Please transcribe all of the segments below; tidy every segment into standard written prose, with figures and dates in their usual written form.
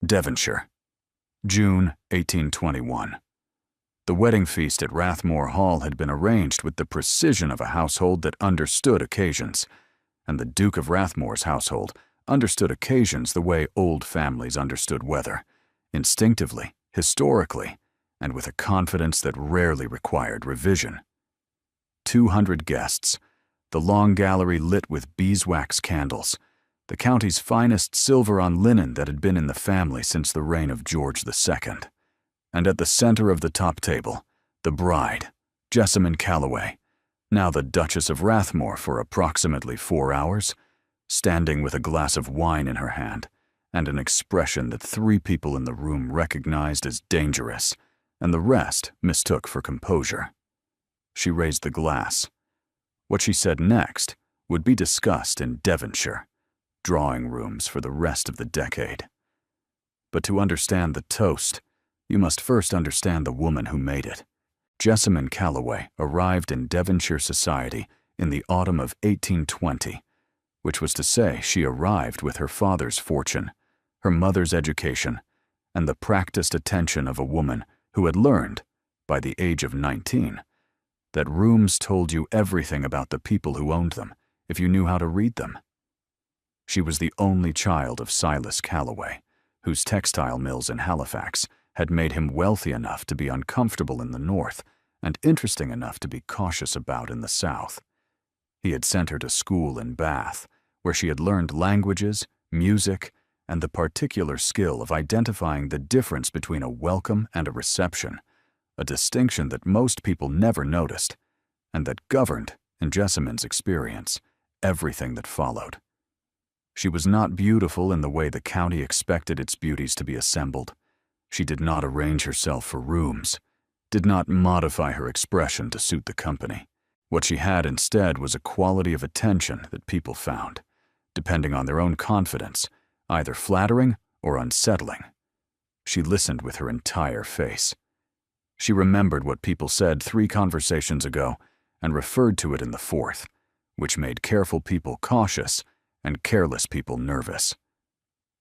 Devonshire, June 1821. The wedding feast at Rathmore Hall had been arranged with the precision of a household that understood occasions, and the Duke of Rathmore's household understood occasions the way old families understood weather, instinctively, historically, and with a confidence that rarely required revision. 200 guests, the long gallery lit with beeswax candles, the county's finest silver on linen that had been in the family since the reign of George II. And at the center of the top table, the bride, Jessamine Calloway, now the Duchess of Rathmore for approximately 4 hours, standing with a glass of wine in her hand and an expression that 3 people in the room recognized as dangerous and the rest mistook for composure. She raised the glass. What she said next would be discussed in Devonshire drawing rooms for the rest of the decade. But to understand the toast, you must first understand the woman who made it. Jessamine Calloway arrived in Devonshire society in the autumn of 1820, which was to say she arrived with her father's fortune, her mother's education, and the practiced attention of a woman who had learned, by the age of 19, that rooms told you everything about the people who owned them if you knew how to read them. She was the only child of Silas Calloway, whose textile mills in Halifax had made him wealthy enough to be uncomfortable in the north and interesting enough to be cautious about in the south. He had sent her to school in Bath, where she had learned languages, music, and the particular skill of identifying the difference between a welcome and a reception, a distinction that most people never noticed, and that governed, in Jessamine's experience, everything that followed. She was not beautiful in the way the county expected its beauties to be assembled. She did not arrange herself for rooms, did not modify her expression to suit the company. What she had instead was a quality of attention that people found, depending on their own confidence, either flattering or unsettling. She listened with her entire face. She remembered what people said 3 conversations ago and referred to it in the 4th, which made careful people cautious and careless people nervous.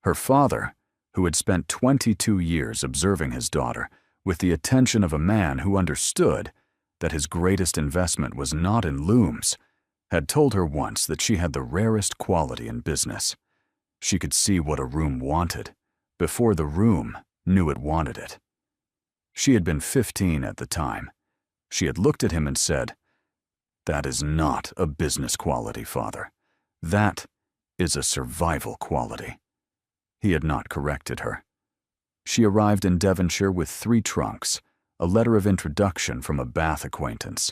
Her father, who had spent 22 years observing his daughter with the attention of a man who understood that his greatest investment was not in looms, had told her once that she had the rarest quality in business. She could see what a room wanted before the room knew it wanted it. She had been 15 at the time. She had looked at him and said, "That is not a business quality, Father. That is a survival quality." He had not corrected her. She arrived in Devonshire with 3 trunks, a letter of introduction from a Bath acquaintance,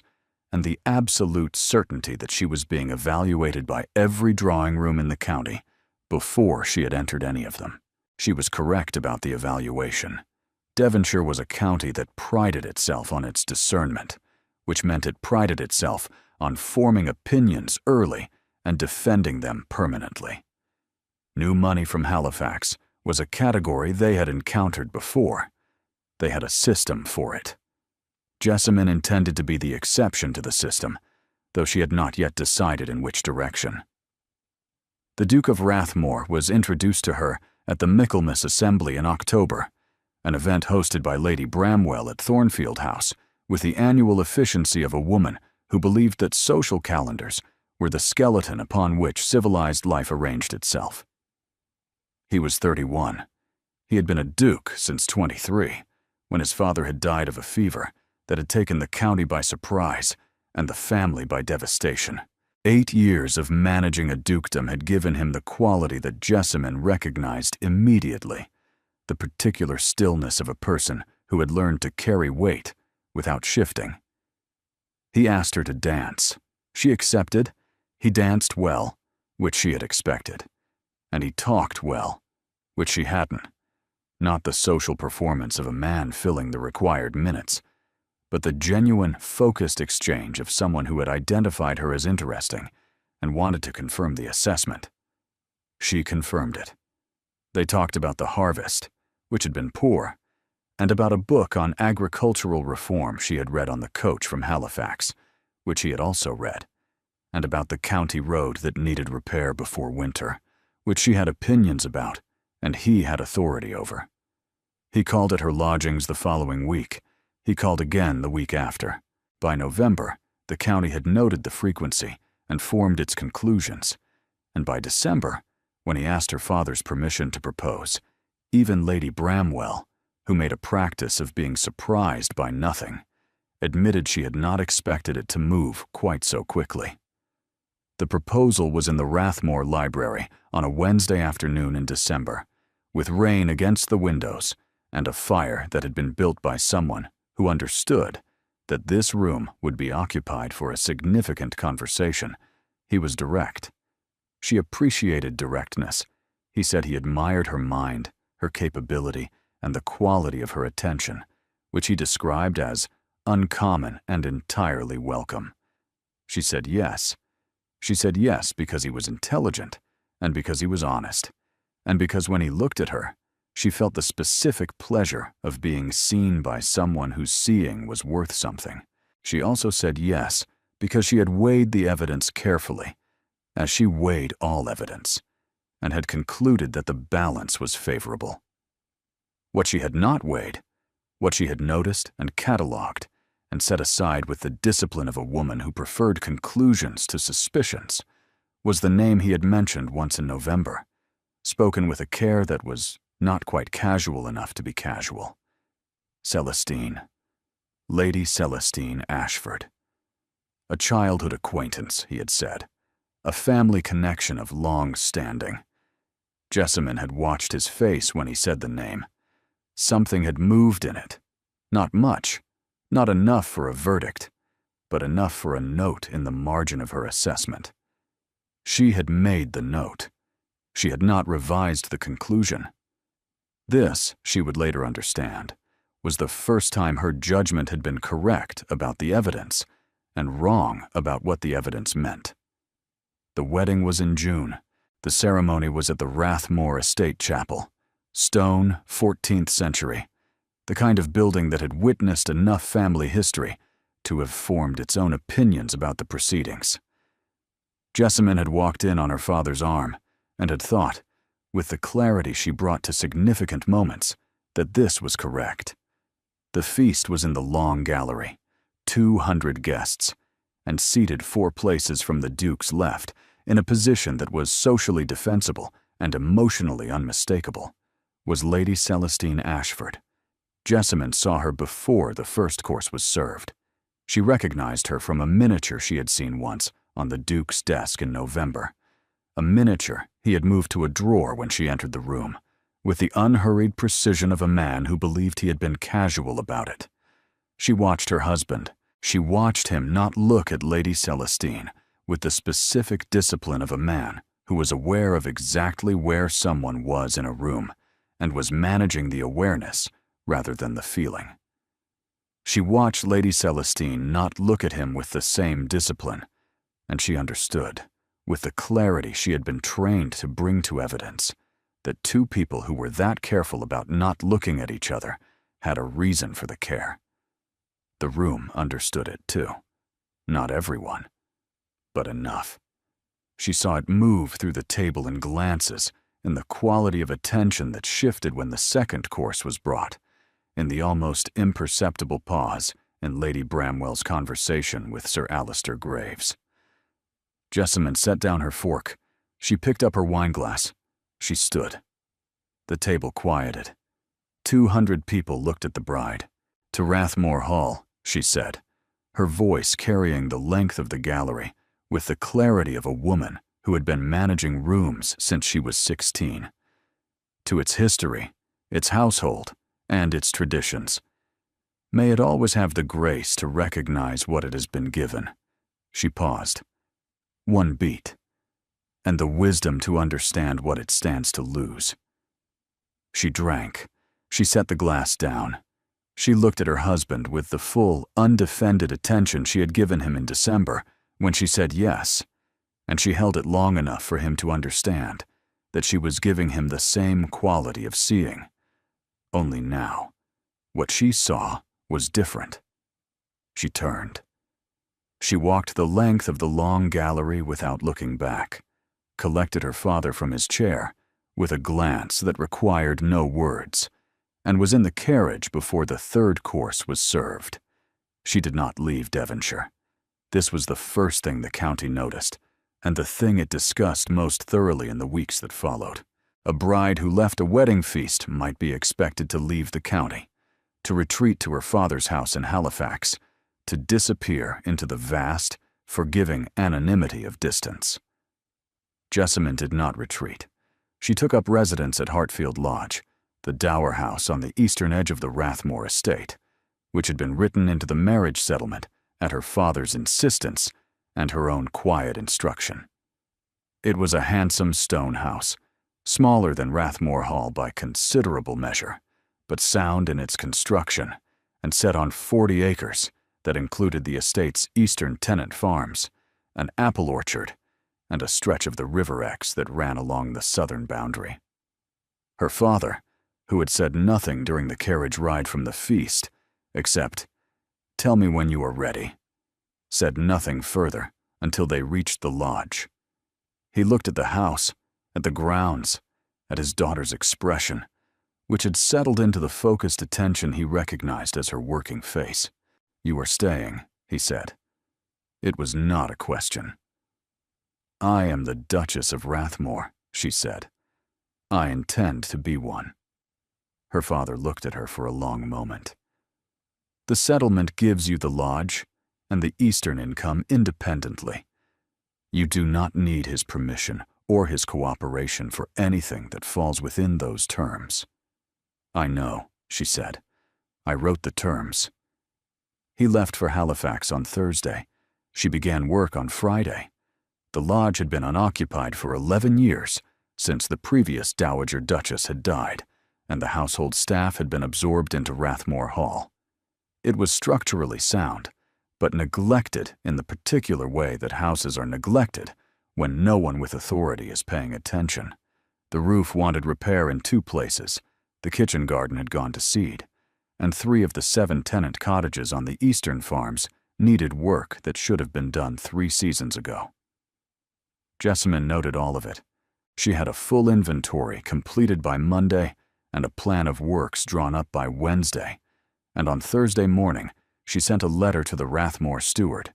and the absolute certainty that she was being evaluated by every drawing room in the county before she had entered any of them. She was correct about the evaluation. Devonshire was a county that prided itself on its discernment, which meant it prided itself on forming opinions early and defending them permanently. New money from Halifax was a category they had encountered before. They had a system for it. Jessamine intended to be the exception to the system, though she had not yet decided in which direction. The Duke of Rathmore was introduced to her at the Michaelmas Assembly in October, an event hosted by Lady Bramwell at Thornfield House, with the annual efficiency of a woman who believed that social calendars were the skeleton upon which civilized life arranged itself. He was 31. He had been a duke since 23, when his father had died of a fever that had taken the county by surprise and the family by devastation. 8 years of managing a dukedom had given him the quality that Jessamine recognized immediately, the particular stillness of a person who had learned to carry weight without shifting. He asked her to dance. She accepted. He danced well, which she had expected, and he talked well, which she hadn't. Not the social performance of a man filling the required minutes, but the genuine, focused exchange of someone who had identified her as interesting and wanted to confirm the assessment. She confirmed it. They talked about the harvest, which had been poor, and about a book on agricultural reform she had read on the coach from Halifax, which he had also read, and about the county road that needed repair before winter, which she had opinions about and he had authority over. He called at her lodgings the following week. He called again the week after. By November, the county had noted the frequency and formed its conclusions, and by December, when he asked her father's permission to propose, even Lady Bramwell, who made a practice of being surprised by nothing, admitted she had not expected it to move quite so quickly. The proposal was in the Rathmore Library on a Wednesday afternoon in December, with rain against the windows and a fire that had been built by someone who understood that this room would be occupied for a significant conversation. He was direct. She appreciated directness. He said he admired her mind, her capability, and the quality of her attention, which he described as uncommon and entirely welcome. She said yes. She said yes because he was intelligent, and because he was honest, and because when he looked at her, she felt the specific pleasure of being seen by someone whose seeing was worth something. She also said yes because she had weighed the evidence carefully, as she weighed all evidence, and had concluded that the balance was favorable. What she had not weighed, what she had noticed and catalogued, and set aside with the discipline of a woman who preferred conclusions to suspicions, was the name he had mentioned once in November, spoken with a care that was not quite casual enough to be casual. Celestine. Lady Celestine Ashford. A childhood acquaintance, he had said, a family connection of long standing. Jessamine had watched his face when he said the name. Something had moved in it. Not much, not enough for a verdict, but enough for a note in the margin of her assessment. She had made the note. She had not revised the conclusion. This, she would later understand, was the first time her judgment had been correct about the evidence and wrong about what the evidence meant. The wedding was in June. The ceremony was at the Rathmore Estate Chapel. Stone, 14th century, the kind of building that had witnessed enough family history to have formed its own opinions about the proceedings. Jessamine had walked in on her father's arm and had thought, with the clarity she brought to significant moments, that this was correct. The feast was in the long gallery, 200 guests, and seated 4 places from the Duke's left in a position that was socially defensible and emotionally unmistakable, was Lady Celestine Ashford. Jessamine saw her before the first course was served. She recognized her from a miniature she had seen once on the Duke's desk in November, a miniature he had moved to a drawer when she entered the room, with the unhurried precision of a man who believed he had been casual about it. She watched her husband. She watched him not look at Lady Celestine with the specific discipline of a man who was aware of exactly where someone was in a room and was managing the awareness rather than the feeling. She watched Lady Celestine not look at him with the same discipline, and she understood, with the clarity she had been trained to bring to evidence, that 2 people who were that careful about not looking at each other had a reason for the care. The room understood it too. Not everyone, but enough. She saw it move through the table in glances, in the quality of attention that shifted when the second course was brought, in the almost imperceptible pause in Lady Bramwell's conversation with Sir Alistair Graves. Jessamine set down her fork. She picked up her wineglass. She stood. The table quieted. 200 people looked at the bride. To Rathmore Hall, she said, her voice carrying the length of the gallery with the clarity of a woman who had been managing rooms since she was 16. To its history, its household, and its traditions. May it always have the grace to recognize what it has been given. She paused. 1 beat, and the wisdom to understand what it stands to lose. She drank. She set the glass down. She looked at her husband with the full, undefended attention she had given him in December when she said yes, and she held it long enough for him to understand that she was giving him the same quality of seeing. Only now, what she saw was different. She turned. She walked the length of the long gallery without looking back, collected her father from his chair, with a glance that required no words, and was in the carriage before the third course was served. She did not leave Devonshire. This was the first thing the county noticed, and the thing it discussed most thoroughly in the weeks that followed. A bride who left a wedding feast might be expected to leave the county, to retreat to her father's house in Halifax, to disappear into the vast, forgiving anonymity of distance. Jessamine did not retreat. She took up residence at Hartfield Lodge, the dower house on the eastern edge of the Rathmore estate, which had been written into the marriage settlement at her father's insistence and her own quiet instruction. It was a handsome stone house, smaller than Rathmore Hall by considerable measure, but sound in its construction, and set on 40 acres that included the estate's eastern tenant farms, an apple orchard, and a stretch of the River Exe that ran along the southern boundary. Her father, who had said nothing during the carriage ride from the feast, except, "Tell me when you are ready," said nothing further until they reached the lodge. He looked at the house, at the grounds, at his daughter's expression, which had settled into the focused attention he recognized as her working face. "You are staying," he said. It was not a question. "I am the Duchess of Rathmore," she said. "I intend to be one." Her father looked at her for a long moment. "The settlement gives you the lodge and the eastern income independently. You do not need his permission or his cooperation for anything that falls within those terms." "I know," she said. "I wrote the terms." He left for Halifax on Thursday. She began work on Friday. The lodge had been unoccupied for 11 years, since the previous Dowager Duchess had died, and the household staff had been absorbed into Rathmore Hall. It was structurally sound, but neglected in the particular way that houses are neglected when no one with authority is paying attention. The roof wanted repair in 2 places, the kitchen garden had gone to seed, and 3 of the 7 tenant cottages on the eastern farms needed work that should have been done 3 seasons ago. Jessamine noted all of it. She had a full inventory completed by Monday and a plan of works drawn up by Wednesday, and on Thursday morning she sent a letter to the Rathmore steward,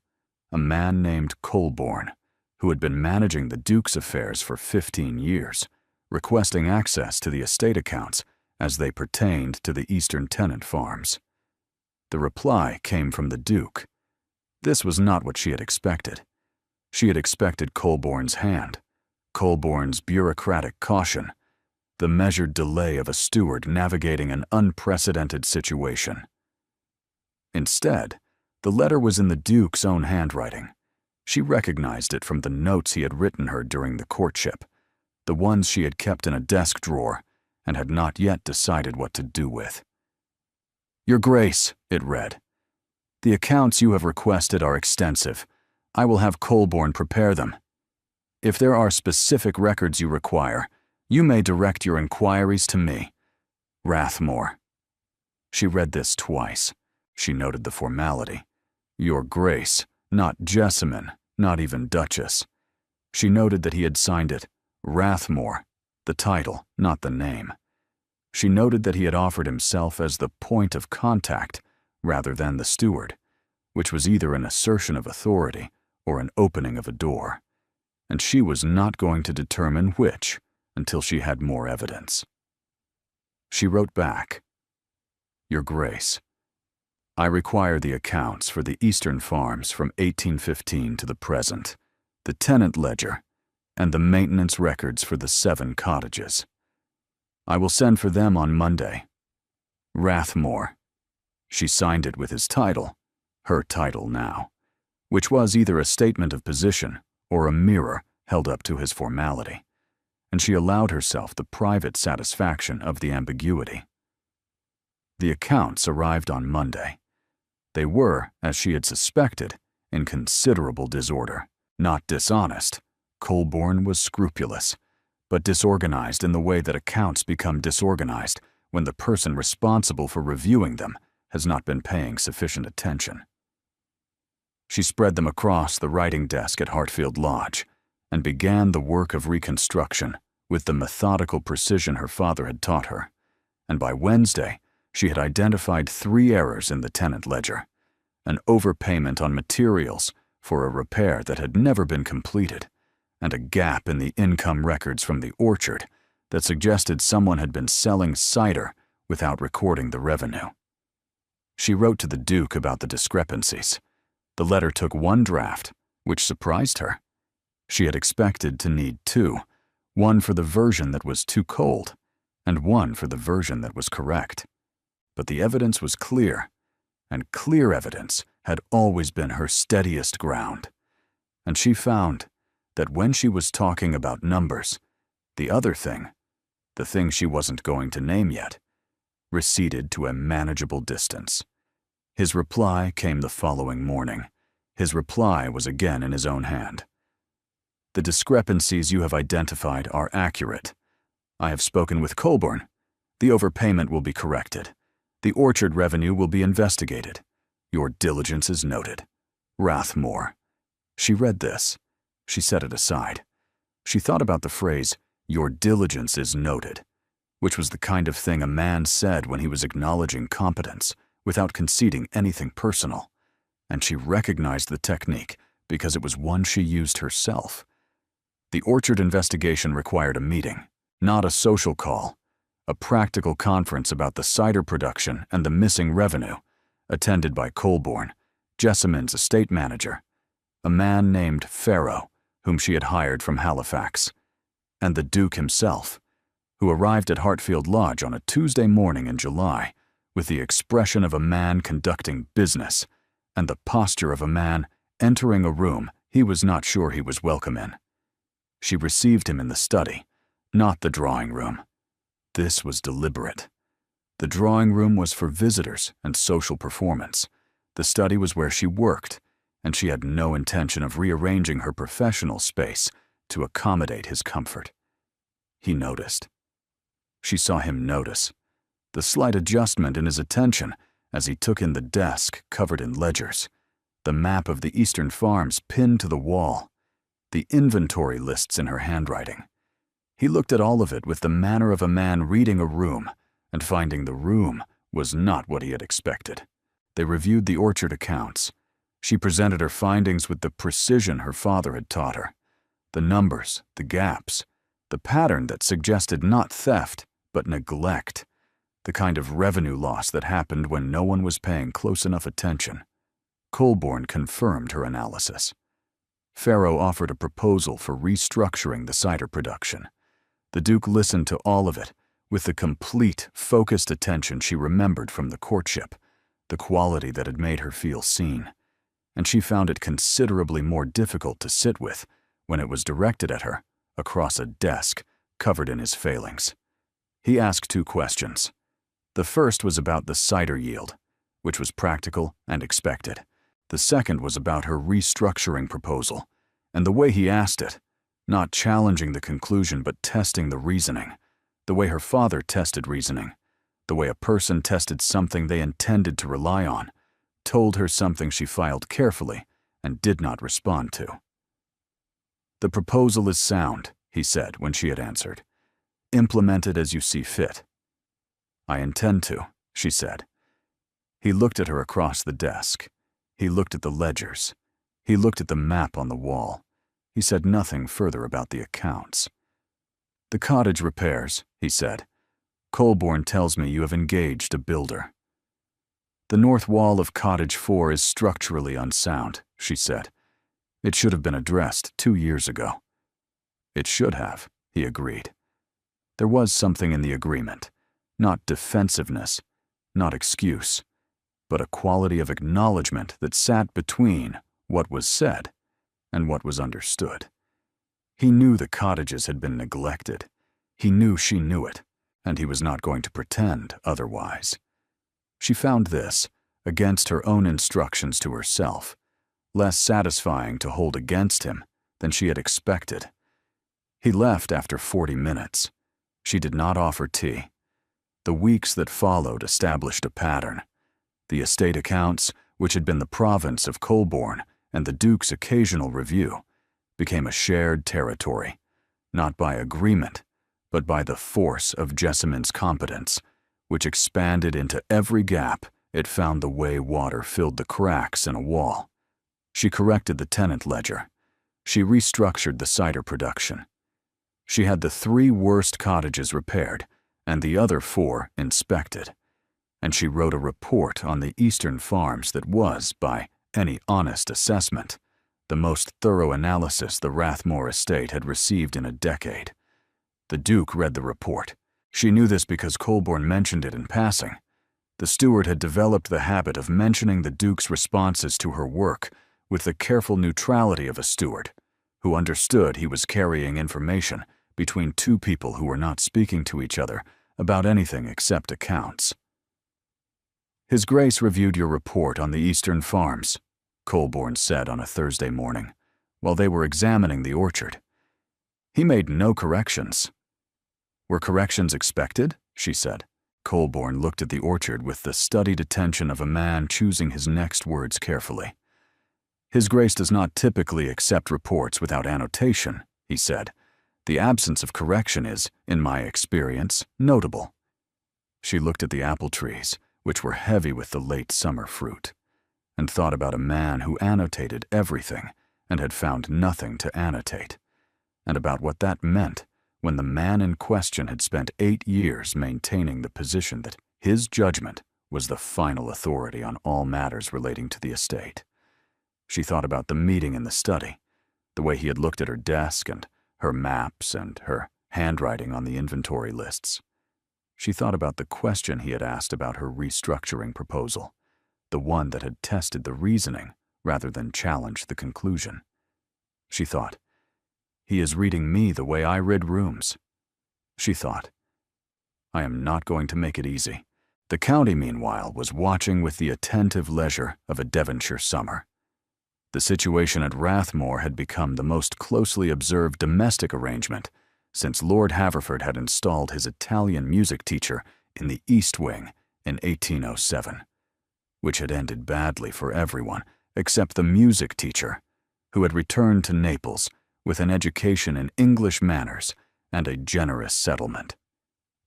a man named Colborne, who had been managing the Duke's affairs for 15 years, requesting access to the estate accounts as they pertained to the eastern tenant farms. The reply came from the Duke. This was not what she had expected. She had expected Colborne's hand, Colborne's bureaucratic caution, the measured delay of a steward navigating an unprecedented situation. Instead, the letter was in the Duke's own handwriting. She recognized it from the notes he had written her during the courtship, the ones she had kept in a desk drawer and had not yet decided what to do with. "Your Grace," it read, "the accounts you have requested are extensive. I will have Colborne prepare them. If there are specific records you require, you may direct your inquiries to me. Rathmore." She read this twice. She noted the formality. "Your Grace," not Jessamine, not even Duchess. She noted that he had signed it Rathmore, the title, not the name. She noted that he had offered himself as the point of contact rather than the steward, which was either an assertion of authority or an opening of a door, and she was not going to determine which until she had more evidence. She wrote back, "Your Grace, I require the accounts for the eastern farms from 1815 to the present, the tenant ledger, and the maintenance records for the 7 cottages. I will send for them on Monday. Rathmore." She signed it with his title, her title now, which was either a statement of position or a mirror held up to his formality, and she allowed herself the private satisfaction of the ambiguity. The accounts arrived on Monday. They were, as she had suspected, in considerable disorder. Not dishonest. Colborne was scrupulous, but disorganized in the way that accounts become disorganized when the person responsible for reviewing them has not been paying sufficient attention. She spread them across the writing desk at Hartfield Lodge and began the work of reconstruction with the methodical precision her father had taught her, and by Wednesday, she had identified 3 errors in the tenant ledger: an overpayment on materials for a repair that had never been completed, and a gap in the income records from the orchard that suggested someone had been selling cider without recording the revenue. She wrote to the Duke about the discrepancies. The letter took 1 draft, which surprised her. She had expected to need 2, one for the version that was too cold, and one for the version that was correct. But the evidence was clear, and clear evidence had always been her steadiest ground. And she found that when she was talking about numbers, the other thing, the thing she wasn't going to name yet, receded to a manageable distance. His reply came the following morning. His reply was again in his own hand. The discrepancies you have identified are accurate. I have spoken with Colborne. The overpayment will be corrected. The orchard revenue will be investigated. Your diligence is noted. Rathmore. She read this. She set it aside. She thought about the phrase, "Your diligence is noted," which was the kind of thing a man said when he was acknowledging competence, without conceding anything personal. And she recognized the technique because it was one she used herself. The orchard investigation required a meeting, not a social call, a practical conference about the cider production and the missing revenue, attended by Colborne, Jessamyn's estate manager, a man named Farrow, whom she had hired from Halifax, and the Duke himself, who arrived at Hartfield Lodge on a Tuesday morning in July with the expression of a man conducting business and the posture of a man entering a room he was not sure he was welcome in. She received him in the study, not the drawing room. This was deliberate. The drawing room was for visitors and social performance. The study was where she worked, and she had no intention of rearranging her professional space to accommodate his comfort. He noticed. She saw him notice. The slight adjustment in his attention as he took in the desk covered in ledgers, the map of the Eastern Farms pinned to the wall, the inventory lists in her handwriting. He looked at all of it with the manner of a man reading a room and finding the room was not what he had expected. They reviewed the orchard accounts. She presented her findings with the precision her father had taught her. The numbers, the gaps, the pattern that suggested not theft, but neglect, the kind of revenue loss that happened when no one was paying close enough attention. Colborne confirmed her analysis. Farrow offered a proposal for restructuring the cider production. The Duke listened to all of it with the complete, focused attention she remembered from the courtship, the quality that had made her feel seen. And she found it considerably more difficult to sit with when it was directed at her across a desk covered in his failings. He asked 2 questions. The first was about the cider yield, which was practical and expected. The second was about her restructuring proposal, and the way he asked it, not challenging the conclusion but testing the reasoning, the way her father tested reasoning, the way a person tested something they intended to rely on, told her something she filed carefully and did not respond to. "The proposal is sound," he said when she had answered. "Implement it as you see fit." "I intend to," she said. He looked at her across the desk. He looked at the ledgers. He looked at the map on the wall. He said nothing further about the accounts. "The cottage repairs," he said. "Colborne tells me you have engaged a builder." "The north wall of Cottage 4 is structurally unsound," she said. "It should have been addressed 2 years ago." "It should have," he agreed. There was something in the agreement, not defensiveness, not excuse, but a quality of acknowledgement that sat between what was said and what was understood. He knew the cottages had been neglected. He knew she knew it, and he was not going to pretend otherwise. She found this, against her own instructions to herself, less satisfying to hold against him than she had expected. He left after 40 minutes. She did not offer tea. The weeks that followed established a pattern. The estate accounts, which had been the province of Colborne and the Duke's occasional review, became a shared territory, not by agreement, but by the force of Jessamine's competence, which expanded into every gap it found the way water filled the cracks in a wall. She corrected the tenant ledger. She restructured the cider production. She had the 3 worst cottages repaired and the other 4 inspected. And she wrote a report on the eastern farms that was, by any honest assessment, the most thorough analysis the Rathmore estate had received in a decade. The Duke read the report. She knew this because Colborne mentioned it in passing. The steward had developed the habit of mentioning the Duke's responses to her work with the careful neutrality of a steward, who understood he was carrying information between 2 people who were not speaking to each other about anything except accounts. "His Grace reviewed your report on the eastern farms," Colborne said on a Thursday morning, while they were examining the orchard. "He made no corrections." "Were corrections expected?" she said. Colborne looked at the orchard with the studied attention of a man choosing his next words carefully. "His Grace does not typically accept reports without annotation," he said. "The absence of correction is, in my experience, notable." She looked at the apple trees, which were heavy with the late summer fruit, and thought about a man who annotated everything and had found nothing to annotate, and about what that meant when the man in question had spent 8 years maintaining the position that his judgment was the final authority on all matters relating to the estate. She thought about the meeting in the study, the way he had looked at her desk and her maps and her handwriting on the inventory lists. She thought about the question he had asked about her restructuring proposal, the one that had tested the reasoning rather than challenged the conclusion. She thought, "He is reading me the way I rid rooms." She thought, "I am not going to make it easy." The county, meanwhile, was watching with the attentive leisure of a Devonshire summer. The situation at Rathmore had become the most closely observed domestic arrangement since Lord Haverford had installed his Italian music teacher in the East Wing in 1807, which had ended badly for everyone except the music teacher, who had returned to Naples with an education in English manners and a generous settlement.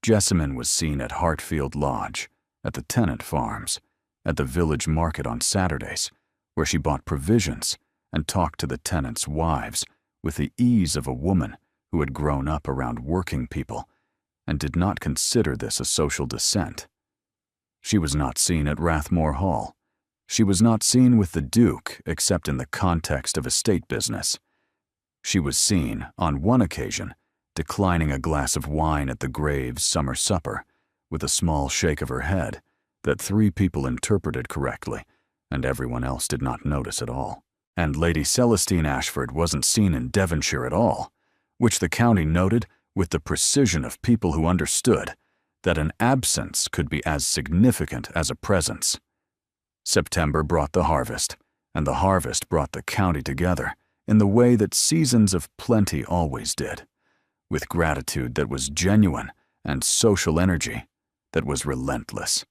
Jessamine was seen at Hartfield Lodge, at the Tennant Farms, at the village market on Saturdays, where she bought provisions and talked to the tenants' wives with the ease of a woman who had grown up around working people and did not consider this a social descent. She was not seen at Rathmore Hall. She was not seen with the Duke except in the context of estate business. She was seen, on one occasion, declining a glass of wine at the Graves' summer supper, with a small shake of her head that 3 people interpreted correctly, and everyone else did not notice at all. And Lady Celestine Ashford wasn't seen in Devonshire at all, which the county noted with the precision of people who understood that an absence could be as significant as a presence. September brought the harvest, and the harvest brought the county together in the way that seasons of plenty always did, with gratitude that was genuine and social energy that was relentless.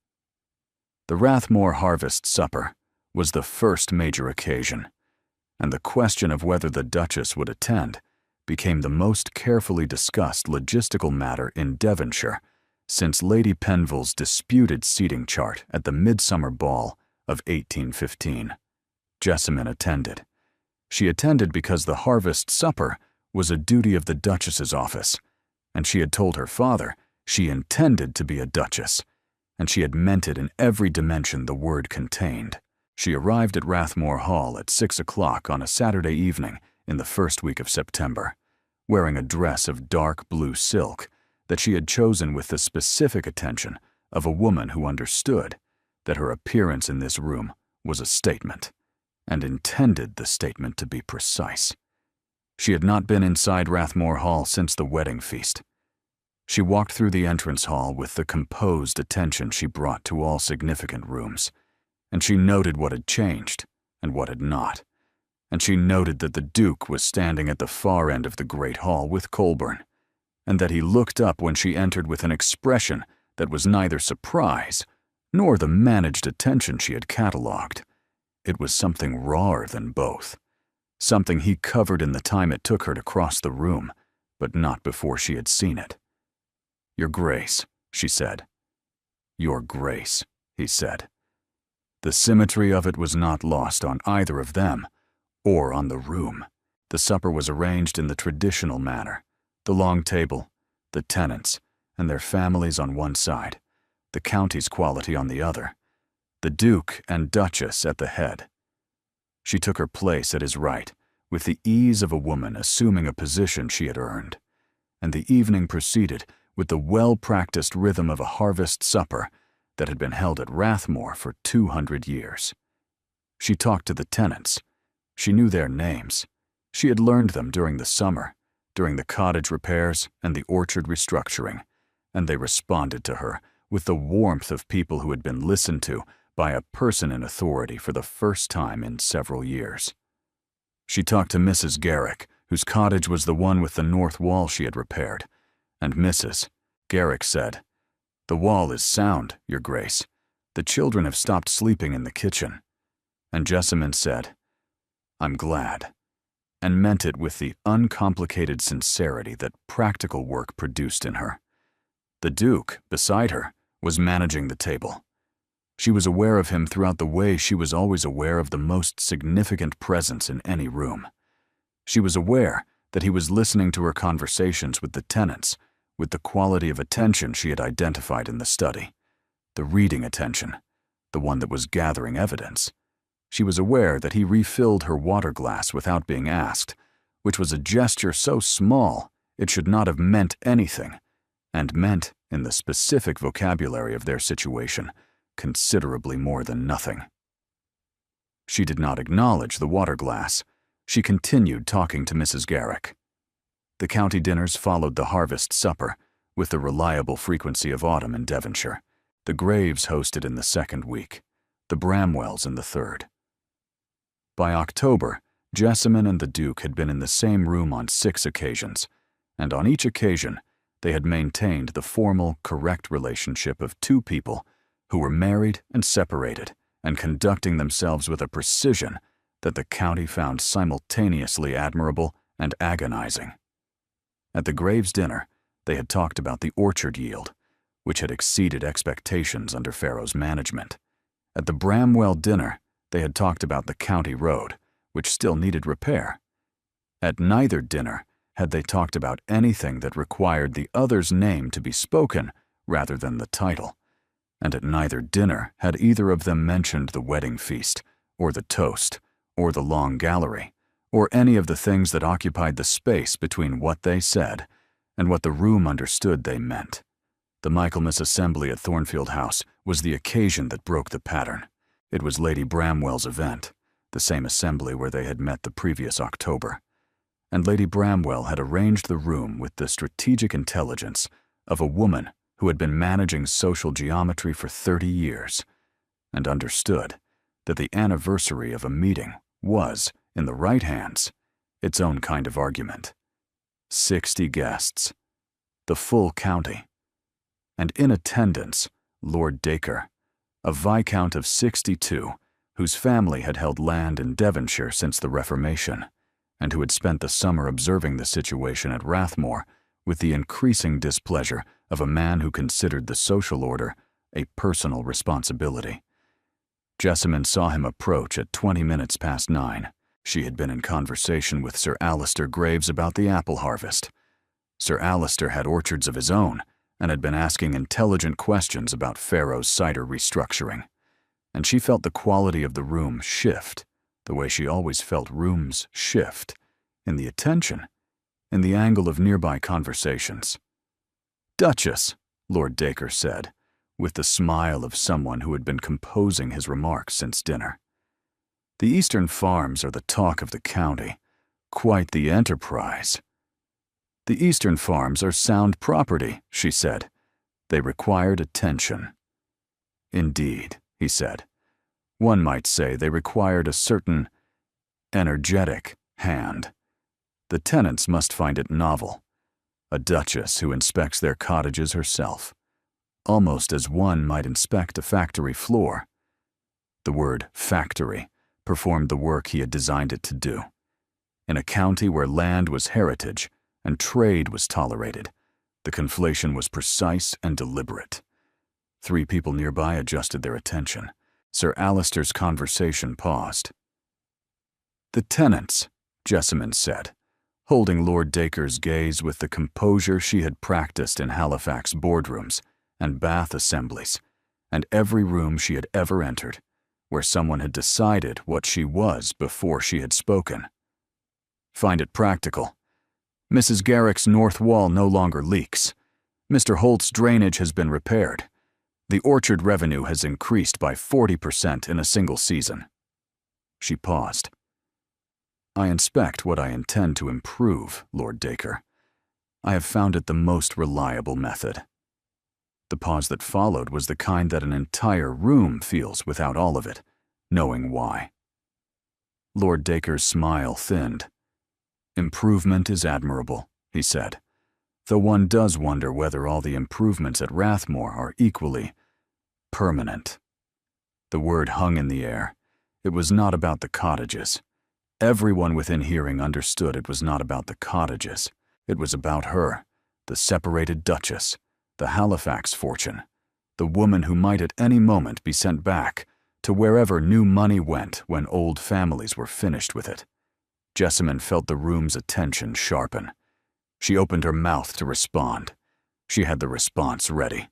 The Rathmore Harvest Supper was the first major occasion, and the question of whether the Duchess would attend became the most carefully discussed logistical matter in Devonshire since Lady Penville's disputed seating chart at the Midsummer Ball of 1815. Jessamine attended. She attended because the Harvest Supper was a duty of the Duchess's office, and she had told her father she intended to be a duchess, and she had meant it in every dimension the word contained. She arrived at Rathmore Hall at 6 o'clock on a Saturday evening in the first week of September, wearing a dress of dark blue silk that she had chosen with the specific attention of a woman who understood that her appearance in this room was a statement, and intended the statement to be precise. She had not been inside Rathmore Hall since the wedding feast. She walked through the entrance hall with the composed attention she brought to all significant rooms, and she noted what had changed and what had not, and she noted that the Duke was standing at the far end of the great hall with Colborne, and that he looked up when she entered with an expression that was neither surprise nor the managed attention she had catalogued. It was something rawer than both, something he covered in the time it took her to cross the room, but not before she had seen it. "Your Grace," she said. "Your Grace," he said. The symmetry of it was not lost on either of them or on the room. The supper was arranged in the traditional manner, the long table, the tenants, and their families on one side, the county's quality on the other, the Duke and Duchess at the head. She took her place at his right, with the ease of a woman assuming a position she had earned, and the evening proceeded with the well-practiced rhythm of a harvest supper that had been held at Rathmore for 200 years. She talked to the tenants. She knew their names. She had learned them during the summer, during the cottage repairs and the orchard restructuring, and they responded to her with the warmth of people who had been listened to by a person in authority for the first time in several years. She talked to Mrs. Garrick, whose cottage was the one with the north wall she had repaired, and Mrs. Garrick said, "The wall is sound, Your Grace. The children have stopped sleeping in the kitchen." And Jessamine said, "I'm glad," and meant it with the uncomplicated sincerity that practical work produced in her. The Duke, beside her, was managing the table. She was aware of him throughout the way she was always aware of the most significant presence in any room. She was aware that he was listening to her conversations with the tenants, with the quality of attention she had identified in the study, the reading attention, the one that was gathering evidence. She was aware that he refilled her water glass without being asked, which was a gesture so small it should not have meant anything, and meant, in the specific vocabulary of their situation, considerably more than nothing. She did not acknowledge the water glass. She continued talking to Mrs. Garrick. The county dinners followed the harvest supper, with the reliable frequency of autumn in Devonshire. The Graves hosted in the second week, the Bramwells in the third. By October, Jessamine and the Duke had been in the same room on 6 occasions, and on each occasion they had maintained the formal, correct relationship of two people who were married and separated and conducting themselves with a precision that the county found simultaneously admirable and agonizing. At the Graves' dinner, they had talked about the orchard yield, which had exceeded expectations under Farrow's management. At the Bramwell dinner, they had talked about the county road, which still needed repair. At neither dinner had they talked about anything that required the other's name to be spoken rather than the title, and at neither dinner had either of them mentioned the wedding feast, or the toast, or the long gallery, or any of the things that occupied the space between what they said and what the room understood they meant. The Michaelmas assembly at Thornfield House was the occasion that broke the pattern. It was Lady Bramwell's event, the same assembly where they had met the previous October, and Lady Bramwell had arranged the room with the strategic intelligence of a woman who had been managing social geometry for 30 years, and understood that the anniversary of a meeting was, in the right hands, its own kind of argument. 60 guests, the full county, and in attendance, Lord Dacre, a Viscount of 62, whose family had held land in Devonshire since the Reformation, and who had spent the summer observing the situation at Rathmore with the increasing displeasure of a man who considered the social order a personal responsibility. Jessamine saw him approach at 20 minutes past 9. She had been in conversation with Sir Alister Graves about the apple harvest. Sir Alister had orchards of his own and had been asking intelligent questions about Farrow's cider restructuring, and she felt the quality of the room shift, the way she always felt rooms shift, in the attention, in the angle of nearby conversations. "Duchess," Lord Dacre said, with the smile of someone who had been composing his remarks since dinner. "The Eastern farms are the talk of the county. Quite the enterprise." "The Eastern farms are sound property," she said. "They required attention." "Indeed," he said. "One might say they required a certain energetic hand. The tenants must find it novel. A duchess who inspects their cottages herself, almost as one might inspect a factory floor." The word factory performed the work he had designed it to do. In a county where land was heritage and trade was tolerated, The conflation was precise and deliberate. 3 people nearby adjusted their attention. Sir Alister's conversation paused. "The tenants," Jessamine said, holding Lord Dacre's gaze with the composure she had practiced in Halifax boardrooms and Bath assemblies, and every room she had ever entered, where someone had decided what she was before she had spoken. "Find it practical. Mrs. Garrick's north wall no longer leaks. Mr. Holt's drainage has been repaired. The orchard revenue has increased by 40% in a single season." She paused. "I inspect what I intend to improve, Lord Dacre. I have found it the most reliable method." The pause that followed was the kind that an entire room feels without all of it, knowing why. Lord Dacre's smile thinned. "Improvement is admirable," he said, "though one does wonder whether all the improvements at Rathmore are equally permanent." The word hung in the air. It was not about the cottages. Everyone within hearing understood it was not about the cottages. It was about her, the separated Duchess, the Halifax fortune, the woman who might at any moment be sent back to wherever new money went when old families were finished with it. Jessamine felt the room's attention sharpen. She opened her mouth to respond. She had the response ready.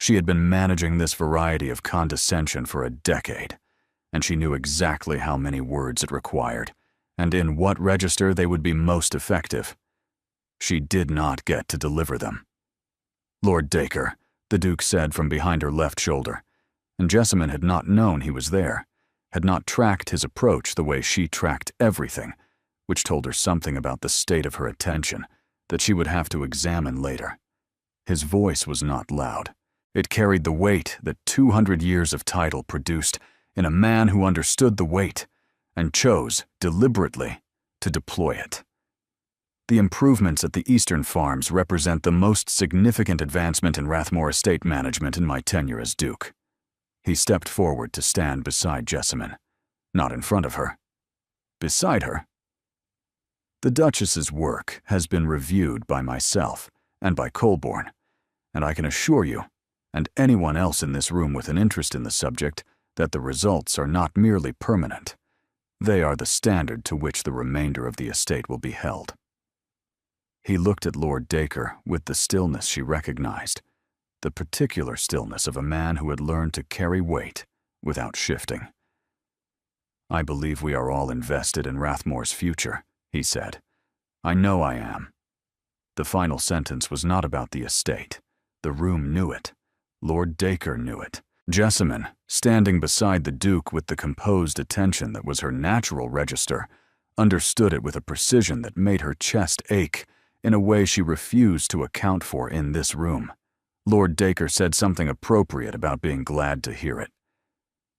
She had been managing this variety of condescension for a decade, and she knew exactly how many words it required, and in what register they would be most effective. She did not get to deliver them. "Lord Dacre," the Duke said from behind her left shoulder, and Jessamine had not known he was there, had not tracked his approach the way she tracked everything, which told her something about the state of her attention that she would have to examine later. His voice was not loud. It carried the weight that 200 years of title produced in a man who understood the weight and chose, deliberately, to deploy it. "The improvements at the Eastern farms represent the most significant advancement in Rathmore estate management in my tenure as Duke." He stepped forward to stand beside Jessamine, not in front of her. Beside her. "The Duchess's work has been reviewed by myself and by Colborne, and I can assure you, and anyone else in this room with an interest in the subject, that the results are not merely permanent. They are the standard to which the remainder of the estate will be held." He looked at Lord Dacre with the stillness she recognized, the particular stillness of a man who had learned to carry weight without shifting. "I believe we are all invested in Rathmore's future," he said. "I know I am." The final sentence was not about the estate. The room knew it. Lord Dacre knew it. Jessamine, standing beside the Duke with the composed attention that was her natural register, understood it with a precision that made her chest ache in a way she refused to account for in this room. Lord Dacre said something appropriate about being glad to hear it.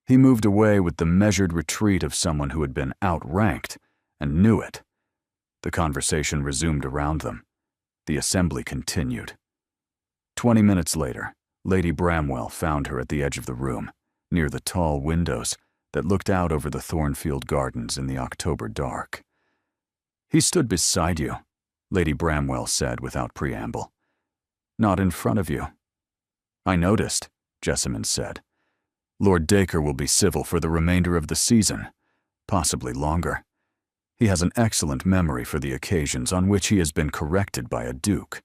He moved away with the measured retreat of someone who had been outranked and knew it. The conversation resumed around them. The assembly continued. 20 minutes later, Lady Bramwell found her at the edge of the room, near the tall windows that looked out over the Thornfield Gardens in the October dark. "He stood beside you," Lady Bramwell said without preamble. "Not in front of you." "I noticed," Jessamine said. "Lord Dacre will be civil for the remainder of the season, possibly longer. He has an excellent memory for the occasions on which he has been corrected by a duke."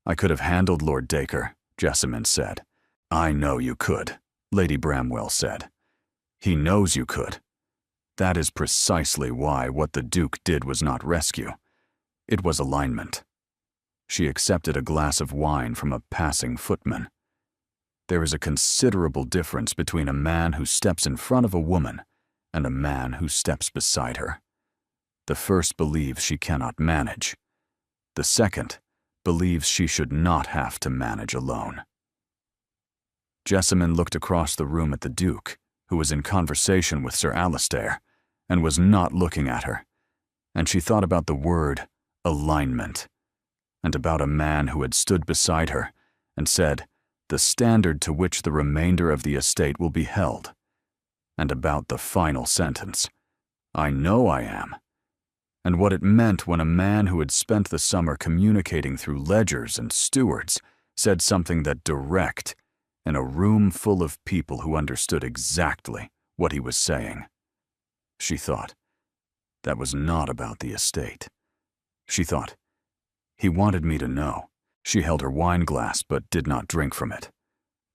"I could have handled Lord Dacre," Jessamine said. "I know you could," Lady Bramwell said. "He knows you could. That is precisely why what the Duke did was not rescue. It was alignment." She accepted a glass of wine from a passing footman. There is a considerable difference between a man who steps in front of a woman and a man who steps beside her. The first believes she cannot manage. The second believes she should not have to manage alone. Jessamine looked across the room at the Duke, who was in conversation with Sir Alister, and was not looking at her, and she thought about the word alignment, and about a man who had stood beside her and said, "The standard to which the remainder of the estate will be held," and about the final sentence, "I know I am," and what it meant when a man who had spent the summer communicating through ledgers and stewards said something that direct in a room full of people who understood exactly what he was saying. She thought, that was not about the estate. She thought, he wanted me to know. She held her wine glass but did not drink from it.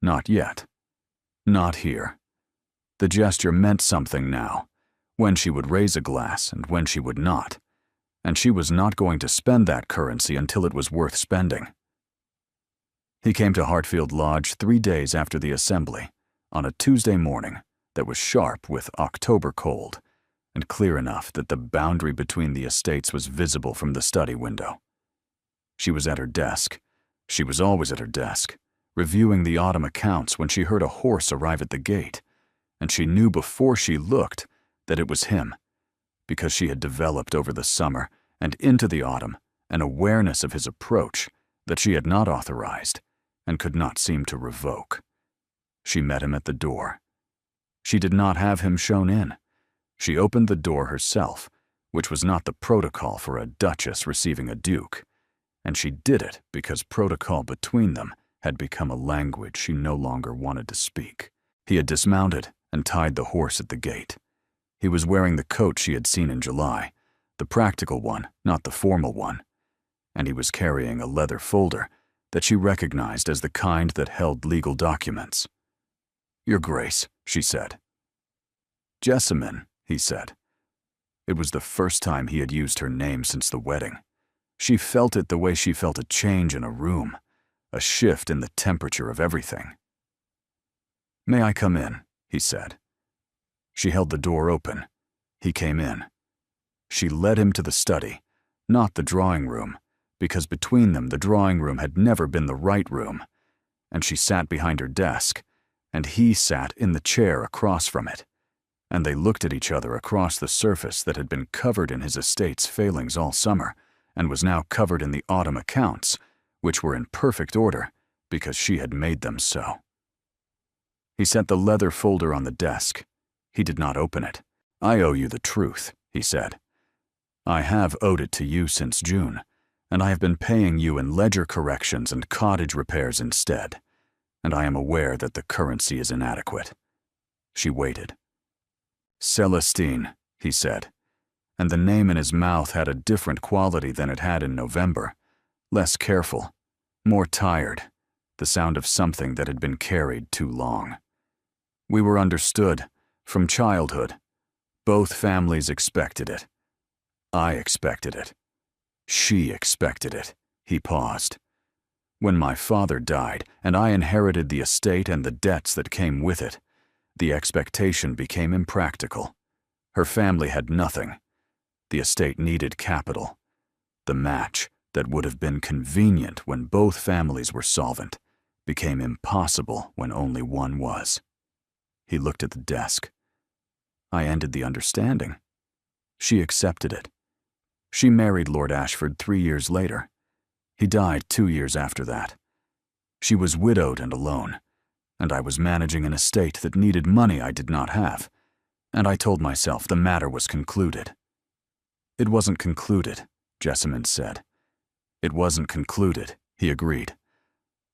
Not yet. Not here. The gesture meant something now, when she would raise a glass and when she would not, and she was not going to spend that currency until it was worth spending. He came to Hartfield Lodge 3 days after the assembly, on a Tuesday morning that was sharp with October cold, and clear enough that the boundary between the estates was visible from the study window. She was at her desk. She was always at her desk, reviewing the autumn accounts when she heard a horse arrive at the gate, and she knew before she looked that it was him, because she had developed over the summer and into the autumn an awareness of his approach that she had not authorized and could not seem to revoke. She met him at the door. She did not have him shown in. She opened the door herself, which was not the protocol for a duchess receiving a duke, and she did it because protocol between them had become a language she no longer wanted to speak. He had dismounted and tied the horse at the gate. He was wearing the coat she had seen in July, the practical one, not the formal one, and he was carrying a leather folder that she recognized as the kind that held legal documents. "Your Grace," she said. "Jessamine," he said. It was the first time he had used her name since the wedding. She felt it the way she felt a change in a room, a shift in the temperature of everything. "May I come in?" he said. She held the door open. He came in. She led him to the study, not the drawing room, because between them the drawing room had never been the right room, and she sat behind her desk, and he sat in the chair across from it, and they looked at each other across the surface that had been covered in his estate's failings all summer, and was now covered in the autumn accounts, which were in perfect order because she had made them so. He set the leather folder on the desk. He did not open it. "I owe you the truth," he said. "I have owed it to you since June, and I have been paying you in ledger corrections and cottage repairs instead, and I am aware that the currency is inadequate." She waited. "Celestine," he said, and the name in his mouth had a different quality than it had in November, less careful, more tired, the sound of something that had been carried too long. "We were understood, from childhood. Both families expected it. I expected it. She expected it." He paused. "When my father died and I inherited the estate and the debts that came with it, the expectation became impractical. Her family had nothing. The estate needed capital. The match that would have been convenient when both families were solvent became impossible when only one was." He looked at the desk. "I ended the understanding. She accepted it. She married Lord Ashford 3 years later. He died 2 years after that. She was widowed and alone, and I was managing an estate that needed money I did not have, and I told myself the matter was concluded." "It wasn't concluded," Jessamine said. "It wasn't concluded," he agreed.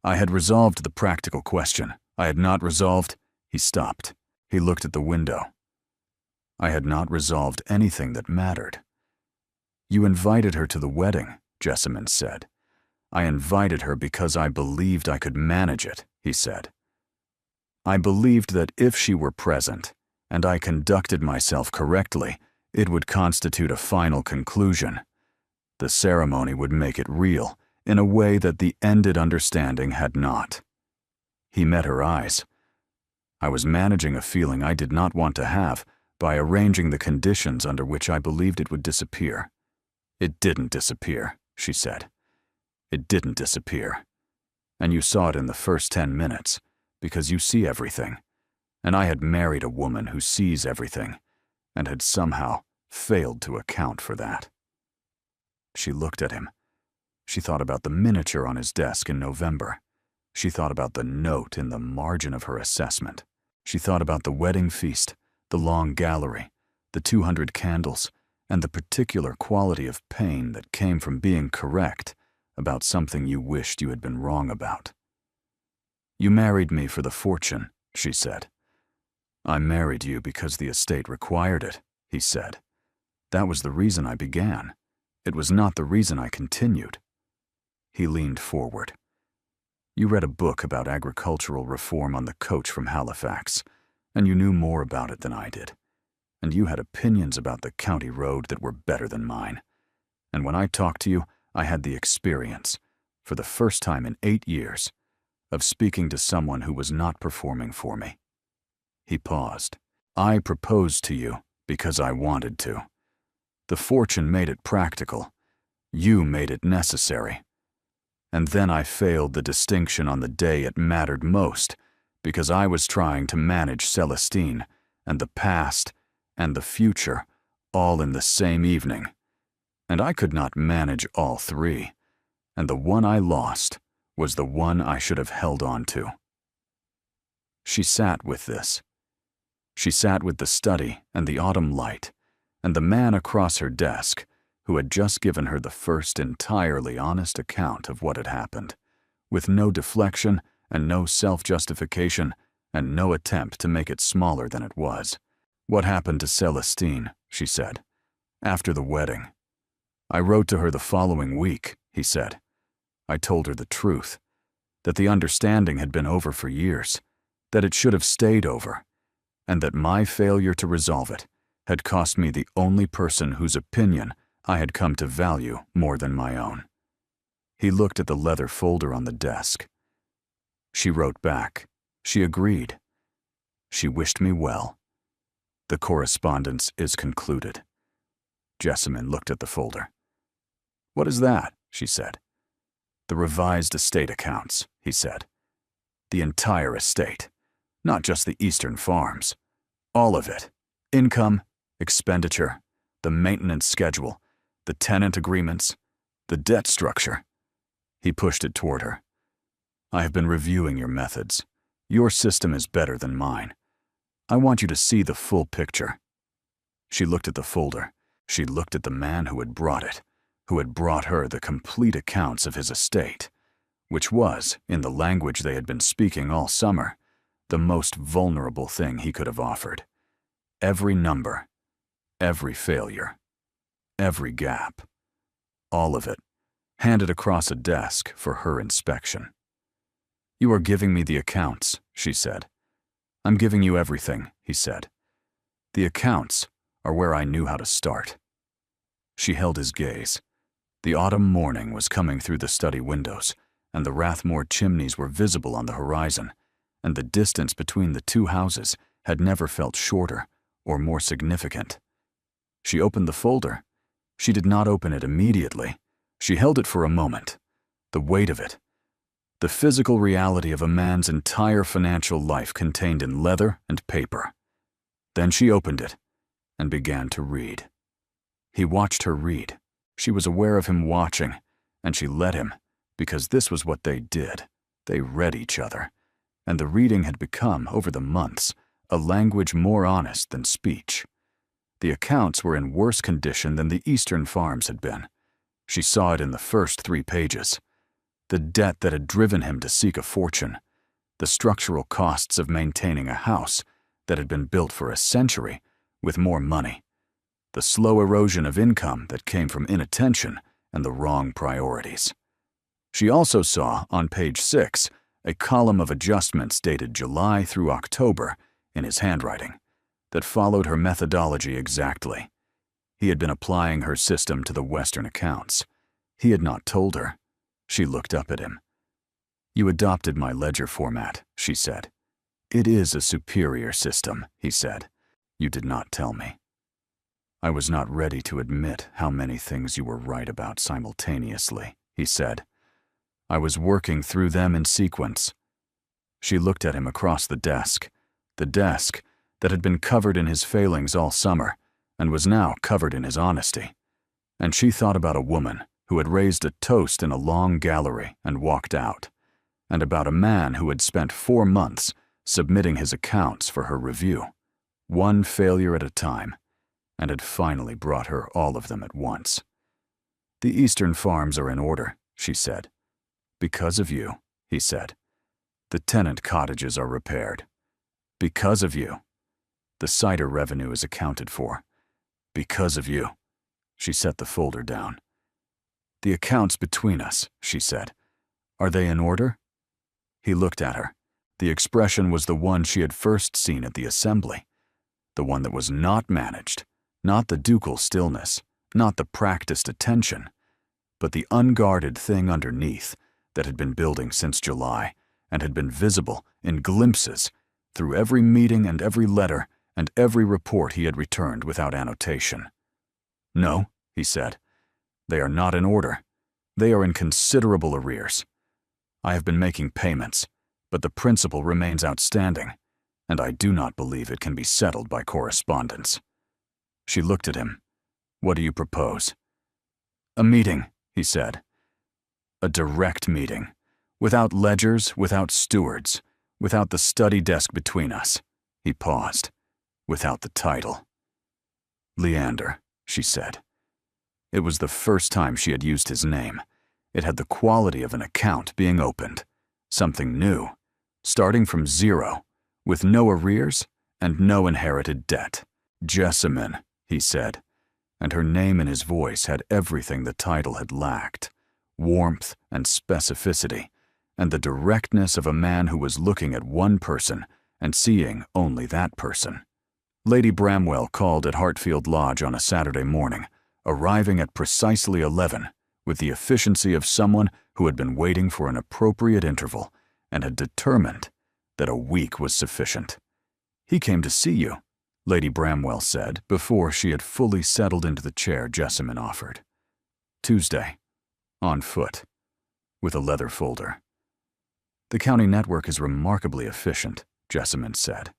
"I had resolved the practical question. I had not resolved—" He stopped. He looked at the window. "I had not resolved anything that mattered." "You invited her to the wedding," Jessamine said. "I invited her because I believed I could manage it," he said. "I believed that if she were present, and I conducted myself correctly, it would constitute a final conclusion. The ceremony would make it real, in a way that the ended understanding had not." He met her eyes. "I was managing a feeling I did not want to have by arranging the conditions under which I believed it would disappear." "It didn't disappear," she said. "It didn't disappear. And you saw it in the first 10 minutes, because you see everything. And I had married a woman who sees everything, and had somehow failed to account for that." She looked at him. She thought about the miniature on his desk in November. She thought about the note in the margin of her assessment. She thought about the wedding feast, the long gallery, the 200 candles, and the particular quality of pain that came from being correct about something you wished you had been wrong about. "You married me for the fortune," she said. "I married you because the estate required it," he said. "That was the reason I began. It was not the reason I continued." He leaned forward. "You read a book about agricultural reform on the coach from Halifax, and you knew more about it than I did. And you had opinions about the county road that were better than mine. And when I talked to you, I had the experience, for the first time in 8 years, of speaking to someone who was not performing for me." He paused. "I proposed to you because I wanted to. The fortune made it practical. You made it necessary. And then I failed the distinction on the day it mattered most, because I was trying to manage Celestine and the past and the future all in the same evening. And I could not manage all three, and the one I lost was the one I should have held on to." She sat with this. She sat with the study and the autumn light, and the man across her desk who had just given her the first entirely honest account of what had happened, with no deflection and no self-justification and no attempt to make it smaller than it was. "What happened to Celestine?" she said. "After the wedding. I wrote to her the following week," he said. "I told her the truth, that the understanding had been over for years, that it should have stayed over, and that my failure to resolve it had cost me the only person whose opinion I had come to value more than my own." He looked at the leather folder on the desk. She wrote back. She agreed. She wished me well. The correspondence is concluded. Jessamine looked at the folder. "What is that?" she said. "The revised estate accounts," he said. "The entire estate, not just the eastern farms. All of it. Income, expenditure, the maintenance schedule, the tenant agreements, the debt structure." He pushed it toward her. "I have been reviewing your methods. Your system is better than mine. I want you to see the full picture." She looked at the folder. She looked at the man who had brought it, who had brought her the complete accounts of his estate, which was, in the language they had been speaking all summer, the most vulnerable thing he could have offered. Every number, every failure, every gap, all of it, handed across a desk for her inspection. "You are giving me the accounts," she said. "I'm giving you everything," he said. "The accounts are where I knew how to start." She held his gaze. The autumn morning was coming through the study windows, and the Rathmore chimneys were visible on the horizon, and the distance between the two houses had never felt shorter or more significant. She opened the folder. She did not open it immediately. She held it for a moment. The weight of it. The physical reality of a man's entire financial life contained in leather and paper. Then she opened it and began to read. He watched her read. She was aware of him watching, and she let him, because this was what they did. They read each other, and the reading had become, over the months, a language more honest than speech. The accounts were in worse condition than the eastern farms had been. She saw it in the first 3 pages. The debt that had driven him to seek a fortune, the structural costs of maintaining a house that had been built for a century with more money, the slow erosion of income that came from inattention and the wrong priorities. She also saw, on page 6, a column of adjustments dated July through October in his handwriting that followed her methodology exactly. He had been applying her system to the Western accounts. He had not told her. She looked up at him. "You adopted my ledger format," she said. "It is a superior system," he said. "You did not tell me." "I was not ready to admit how many things you were right about simultaneously," he said. "I was working through them in sequence." She looked at him across the desk that had been covered in his failings all summer and was now covered in his honesty. And she thought about a woman who had raised a toast in a long gallery and walked out, and about a man who had spent 4 months submitting his accounts for her review, one failure at a time, and had finally brought her all of them at once. "The eastern farms are in order," she said. "Because of you," he said. "The tenant cottages are repaired. Because of you. The cider revenue is accounted for. Because of you." She set the folder down. "The accounts between us," she said. "Are they in order?" He looked at her. The expression was the one she had first seen at the assembly, the one that was not managed, not the ducal stillness, not the practiced attention, but the unguarded thing underneath that had been building since July and had been visible in glimpses through every meeting and every letter and every report he had returned without annotation. "No," he said. "They are not in order. They are in considerable arrears. I have been making payments, but the principal remains outstanding, and I do not believe it can be settled by correspondence." She looked at him. "What do you propose?" "A meeting," he said. "A direct meeting, without ledgers, without stewards, without the study desk between us." He paused. "Without the title." "Leander," she said. It was the first time she had used his name. It had the quality of an account being opened. Something new, starting from zero, with no arrears and no inherited debt. "Jessamine," he said, and her name in his voice had everything the title had lacked: warmth and specificity, and the directness of a man who was looking at one person and seeing only that person. Lady Bramwell called at Hartfield Lodge on a Saturday morning, arriving at precisely 11, with the efficiency of someone who had been waiting for an appropriate interval and had determined that a week was sufficient. "He came to see you," Lady Bramwell said before she had fully settled into the chair Jessamine offered. "Tuesday. On foot. With a leather folder." "The county network is remarkably efficient," Jessamine said.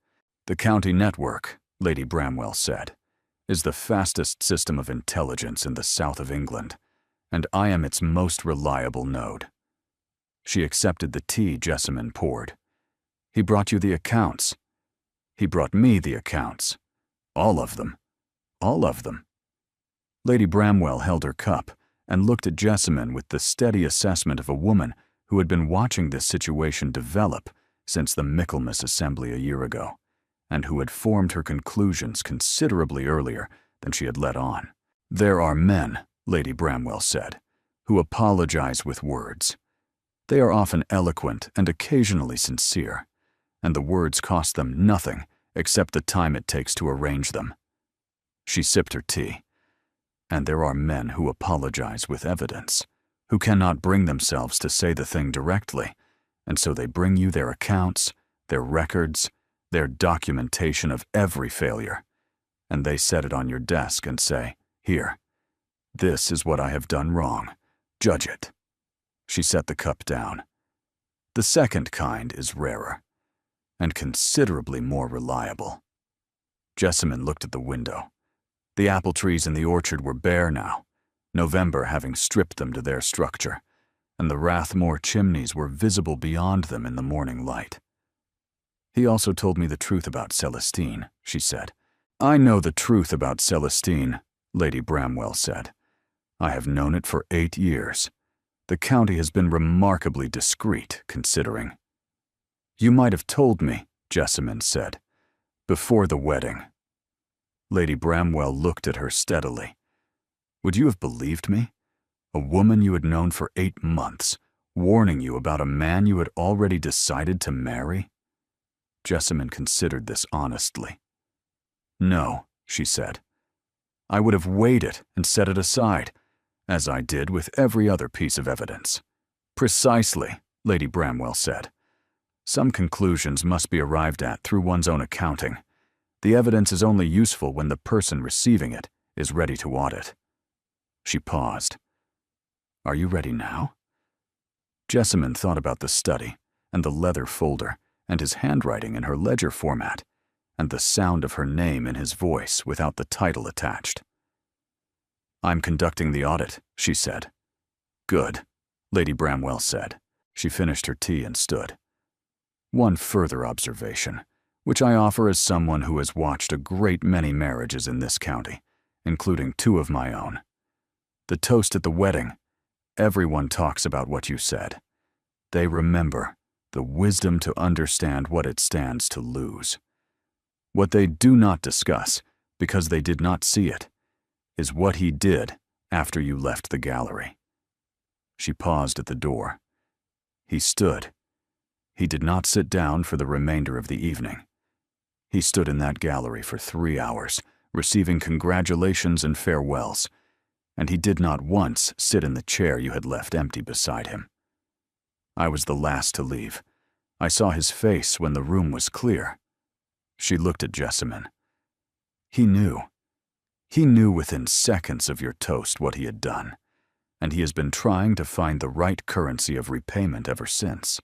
"The county network," Lady Bramwell said, "is the fastest system of intelligence in the south of England, and I am its most reliable node." She accepted the tea Jessamine poured. "He brought you the accounts." "He brought me the accounts. All of them. All of them." Lady Bramwell held her cup and looked at Jessamine with the steady assessment of a woman who had been watching this situation develop since the Michaelmas assembly a year ago, and who had formed her conclusions considerably earlier than she had let on. "There are men," Lady Bramwell said, "who apologize with words. They are often eloquent and occasionally sincere, and the words cost them nothing except the time it takes to arrange them." She sipped her tea. "And there are men who apologize with evidence, who cannot bring themselves to say the thing directly, and so they bring you their accounts, their records, their documentation of every failure, and they set it on your desk and say, 'Here, this is what I have done wrong. Judge it.'" She set the cup down. "The second kind is rarer, and considerably more reliable." Jessamine looked at the window. The apple trees in the orchard were bare now, November having stripped them to their structure, and the Rathmore chimneys were visible beyond them in the morning light. "He also told me the truth about Celestine," she said. "I know the truth about Celestine," Lady Bramwell said. "I have known it for 8 years. The county has been remarkably discreet, considering." "You might have told me," Jessamine said, "before the wedding." Lady Bramwell looked at her steadily. "Would you have believed me? A woman you had known for 8 months, warning you about a man you had already decided to marry?" Jessamine considered this honestly. "No," she said. "I would have weighed it and set it aside, as I did with every other piece of evidence." "Precisely," Lady Bramwell said. "Some conclusions must be arrived at through one's own accounting. The evidence is only useful when the person receiving it is ready to audit." She paused. "Are you ready now?" Jessamine thought about the study and the leather folder and his handwriting in her ledger format and the sound of her name in his voice without the title attached. "I'm conducting the audit," she said. "Good," Lady Bramwell said. She finished her tea and stood. "One further observation, which I offer as someone who has watched a great many marriages in this county, including 2 of my own. The toast at the wedding, everyone talks about what you said. They remember the wisdom to understand what it stands to lose. What they do not discuss, because they did not see it, is what he did after you left the gallery. She paused at the door. He stood. He did not sit down for the remainder of the evening. He stood in that gallery for 3 hours, receiving congratulations and farewells, and he did not once sit in the chair you had left empty beside him. I was the last to leave. I saw his face when the room was clear. She looked at Jessamine. He knew. He knew within seconds of your toast what he had done, and he has been trying to find the right currency of repayment ever since.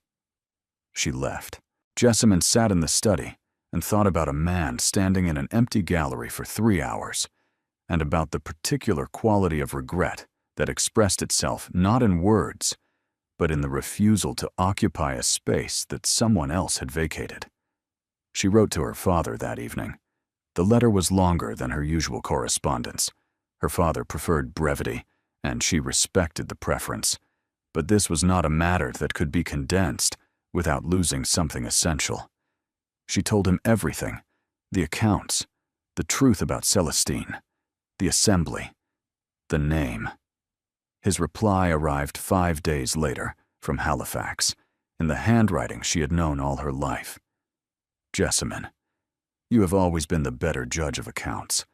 She left. Jessamine sat in the study and thought about a man standing in an empty gallery for 3 hours, and about the particular quality of regret that expressed itself not in words, but in the refusal to occupy a space that someone else had vacated. She wrote to her father that evening. The letter was longer than her usual correspondence. Her father preferred brevity, and she respected the preference, but this was not a matter that could be condensed without losing something essential. She told him everything: the accounts, the truth about Celestine, the assembly, the name. His reply arrived 5 days later from Halifax, in the handwriting she had known all her life. Jessamine, you have always been the better judge of accounts.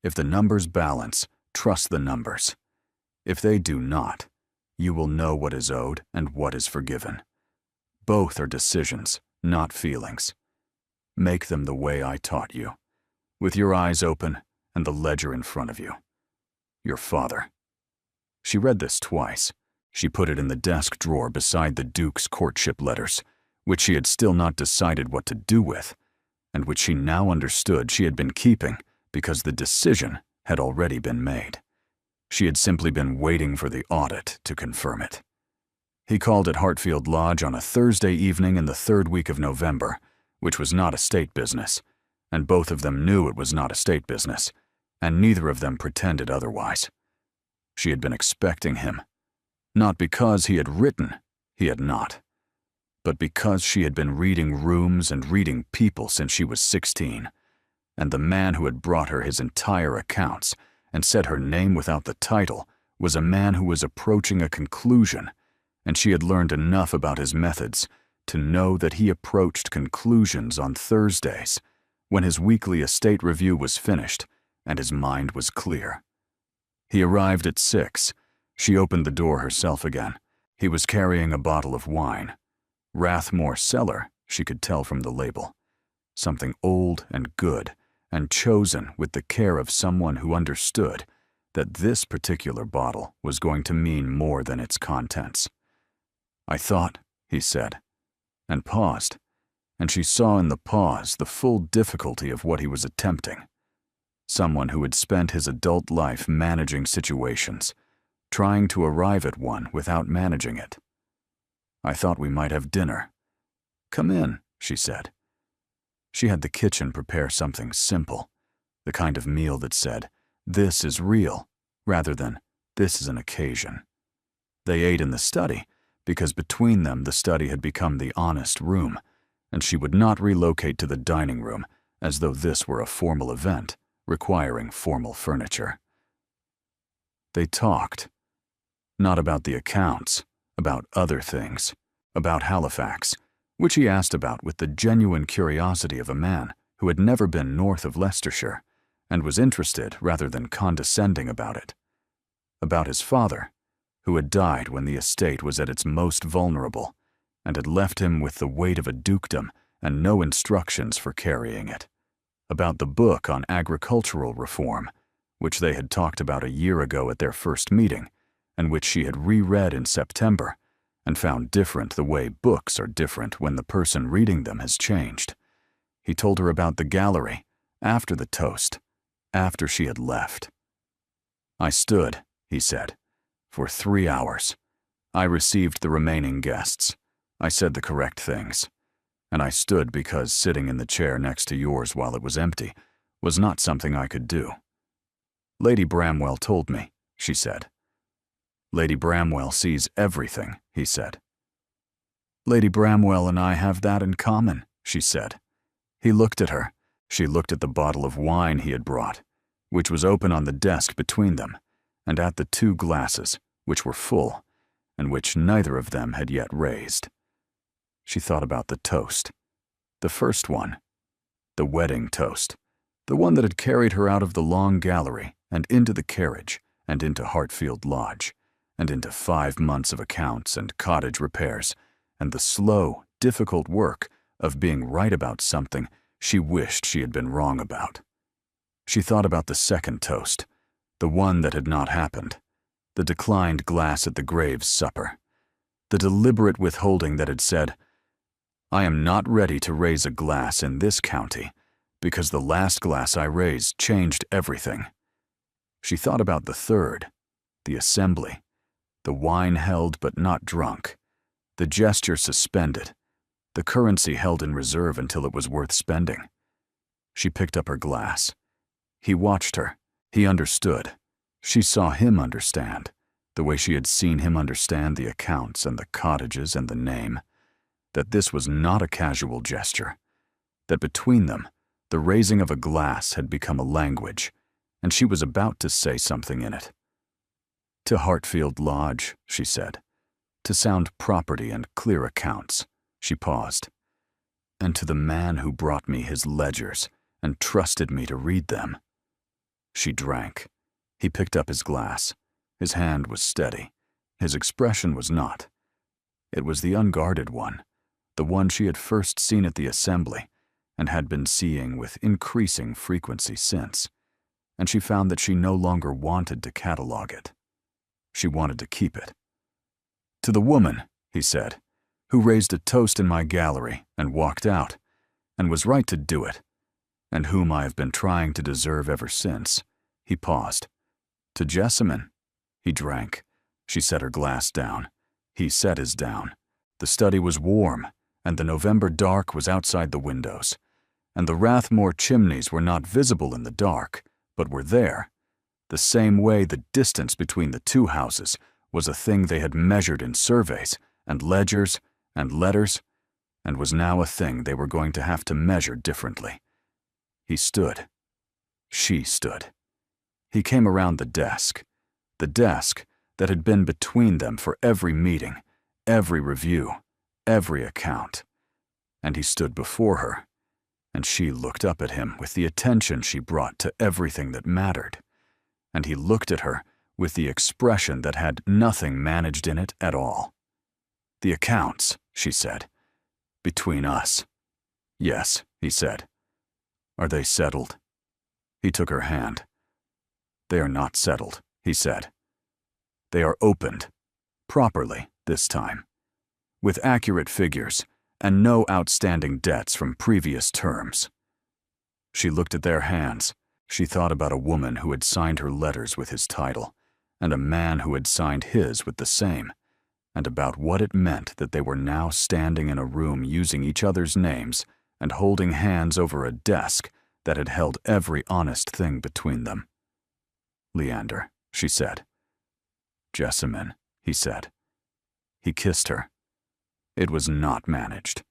If the numbers balance, trust the numbers. If they do not, you will know what is owed and what is forgiven. Both are decisions, not feelings. Make them the way I taught you, with your eyes open and the ledger in front of you. Your father. She read this twice. She put it in the desk drawer beside the Duke's courtship letters, which she had still not decided what to do with, and which she now understood she had been keeping because the decision had already been made. She had simply been waiting for the audit to confirm it. He called at Hartfield Lodge on a Thursday evening in the 3rd week of November, which was not a state business, and both of them knew it was not a state business, and neither of them pretended otherwise. She had been expecting him, not because he had written, he had not, but because she had been reading rooms and reading people since she was 16, and the man who had brought her his entire accounts and said her name without the title was a man who was approaching a conclusion, and she had learned enough about his methods to know that he approached conclusions on Thursdays, when his weekly estate review was finished and his mind was clear. He arrived at 6. She opened the door herself again. He was carrying a bottle of wine. Rathmore Cellar, she could tell from the label. Something old and good, and chosen with the care of someone who understood that this particular bottle was going to mean more than its contents. I thought, he said, and paused, and she saw in the pause the full difficulty of what he was attempting. Someone who had spent his adult life managing situations, trying to arrive at one without managing it. I thought we might have dinner. Come in, she said. She had the kitchen prepare something simple, the kind of meal that said, "This is real," rather than, "This is an occasion." They ate in the study, because between them the study had become the honest room, and she would not relocate to the dining room as though this were a formal event requiring formal furniture. They talked, not about the accounts, about other things, about Halifax, which he asked about with the genuine curiosity of a man who had never been north of Leicestershire and was interested rather than condescending about it. About his father, who had died when the estate was at its most vulnerable and had left him with the weight of a dukedom and no instructions for carrying it. About the book on agricultural reform, which they had talked about a year ago at their first meeting, and which she had reread in September, and found different the way books are different when the person reading them has changed. He told her about the gallery, after the toast, after she had left. I stood, he said, for 3 hours. I received the remaining guests. I said the correct things. And I stood because sitting in the chair next to yours while it was empty was not something I could do. "Lady Bramwell told me," she said. "Lady Bramwell sees everything," he said. "Lady Bramwell and I have that in common," she said. He looked at her. She looked at the bottle of wine he had brought, which was open on the desk between them, and at the 2 glasses, which were full, and which neither of them had yet raised. She thought about the toast. The first one. The wedding toast. The one that had carried her out of the long gallery and into the carriage and into Hartfield Lodge and into 5 months of accounts and cottage repairs and the slow, difficult work of being right about something she wished she had been wrong about. She thought about the second toast, the one that had not happened, the declined glass at the Graves' supper, the deliberate withholding that had said, "I am not ready to raise a glass in this county because the last glass I raised changed everything." She thought about the third, the assembly, the wine held but not drunk, the gesture suspended, the currency held in reserve until it was worth spending. She picked up her glass. He watched her. He understood. She saw him understand, the way she had seen him understand the accounts and the cottages and the name, that this was not a casual gesture, that between them, the raising of a glass had become a language, and she was about to say something in it. "To Hartfield Lodge," she said, "to sound property and clear accounts." She paused. "And to the man who brought me his ledgers and trusted me to read them." She drank. He picked up his glass. His hand was steady. His expression was not. It was the unguarded one, the one she had first seen at the assembly and had been seeing with increasing frequency since, and she found that she no longer wanted to catalog it. She wanted to keep it. "To the woman," he said, "who raised a toast in my gallery and walked out, and was right to do it, and whom I have been trying to deserve ever since." He paused. "To Jessamine." He drank. She set her glass down. He set his down. The study was warm, and the November dark was outside the windows, and the Rathmore chimneys were not visible in the dark, but were there, the same way the distance between the 2 houses was a thing they had measured in surveys and ledgers and letters, and was now a thing they were going to have to measure differently. He stood. She stood. He came around the desk that had been between them for every meeting, every review, every account, and he stood before her, and she looked up at him with the attention she brought to everything that mattered, and he looked at her with the expression that had nothing managed in it at all. "The accounts," she said. "Between us." "Yes," he said. "Are they settled?" He took her hand. "They are not settled," he said. "They are opened, properly this time, with accurate figures and no outstanding debts from previous terms." She looked at their hands. She thought about a woman who had signed her letters with his title, and a man who had signed his with the same, and about what it meant that they were now standing in a room using each other's names and holding hands over a desk that had held every honest thing between them. "Leander," she said. "Jessamine," he said. He kissed her. It was not managed.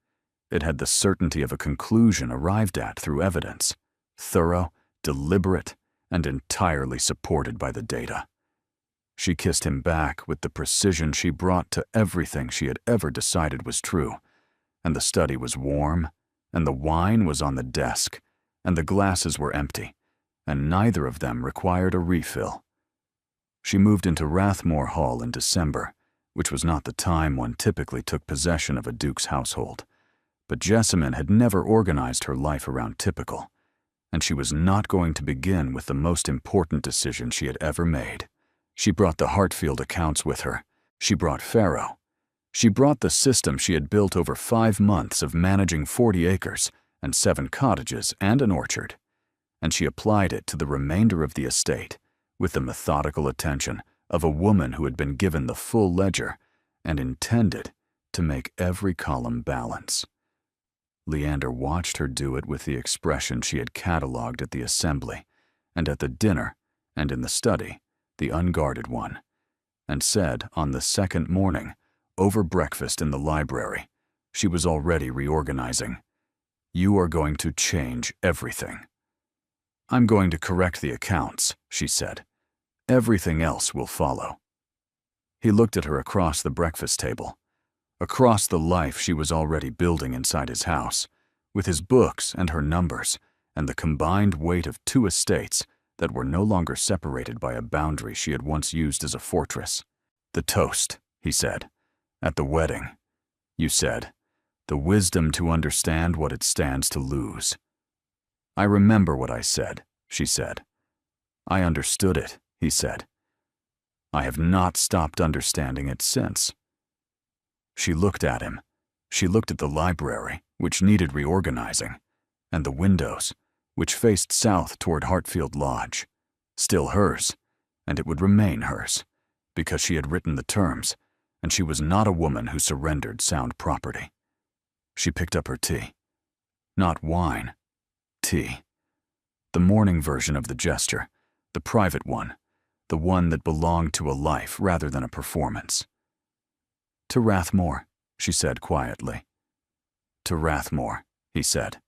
It had the certainty of a conclusion arrived at through evidence, thorough, deliberate, and entirely supported by the data. She kissed him back with the precision she brought to everything she had ever decided was true, and the study was warm, and the wine was on the desk, and the glasses were empty, and neither of them required a refill. She moved into Rathmore Hall in December, which was not the time one typically took possession of a duke's household. But Jessamine had never organized her life around typical, and she was not going to begin with the most important decision she had ever made. She brought the Hartfield accounts with her. She brought Pharaoh. She brought the system she had built over 5 months of managing 40 acres and 7 cottages and an orchard, and she applied it to the remainder of the estate with the methodical attention of a woman who had been given the full ledger and intended to make every column balance. Leander watched her do it with the expression she had catalogued at the assembly and at the dinner and in the study, the unguarded one, and said on the second morning, over breakfast in the library, she was already reorganizing, "You are going to change everything." "I'm going to correct the accounts," she said. "Everything else will follow." He looked at her across the breakfast table, across the life she was already building inside his house, with his books and her numbers, and the combined weight of 2 estates that were no longer separated by a boundary she had once used as a fortress. "The toast," he said, "at the wedding. You said, 'The wisdom to understand what it stands to lose.'" "I remember what I said," she said. "I understood it," he said. "I have not stopped understanding it since." She looked at him. She looked at the library, which needed reorganizing, and the windows, which faced south toward Hartfield Lodge. Still hers, and it would remain hers, because she had written the terms, and she was not a woman who surrendered sound property. She picked up her tea. Not wine. Tea. The morning version of the gesture, the private one, the one that belonged to a life rather than a performance. "To Rathmore," she said quietly. "To Rathmore," he said.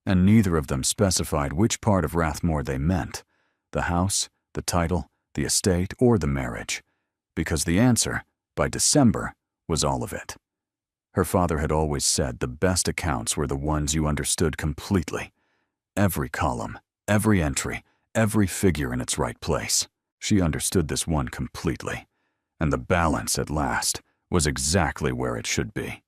And neither of them specified which part of Rathmore they meant, the house, the title, the estate, or the marriage, because the answer, by December, was all of it. Her father had always said the best accounts were the ones you understood completely. Every column, every entry, every figure in its right place. She understood this one completely, and the balance, at last, was exactly where it should be.